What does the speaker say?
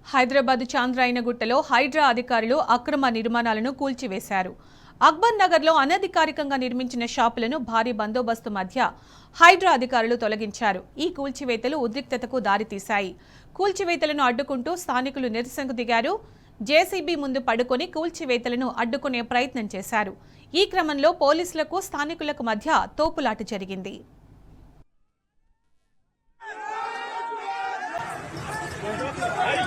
హైదరాబాద్ చాంద్రాయనగుట్టలో హైడ్రా అధికారులు అక్రమ నిర్మాణాలను కూల్చివేశారు. అక్బర్ నగర్లో అనధికారికంగా నిర్మించిన షాపులను భారీ బందోబస్తు మధ్య హైడ్రా అధికారులు తొలగించారు. ఈ కూల్చివేతలు ఉద్రిక్తతకు దారితీశాయి. కూల్చివేతలను అడ్డుకుంటూ స్థానికులు నిరసనకు దిగారు. జేసీబీ ముందు పడుకొని కూల్చివేతలను అడ్డుకునే ప్రయత్నం చేశారు. ఈ క్రమంలో పోలీసులకు స్థానికులకు మధ్య తోపులాట జరిగింది. Hey!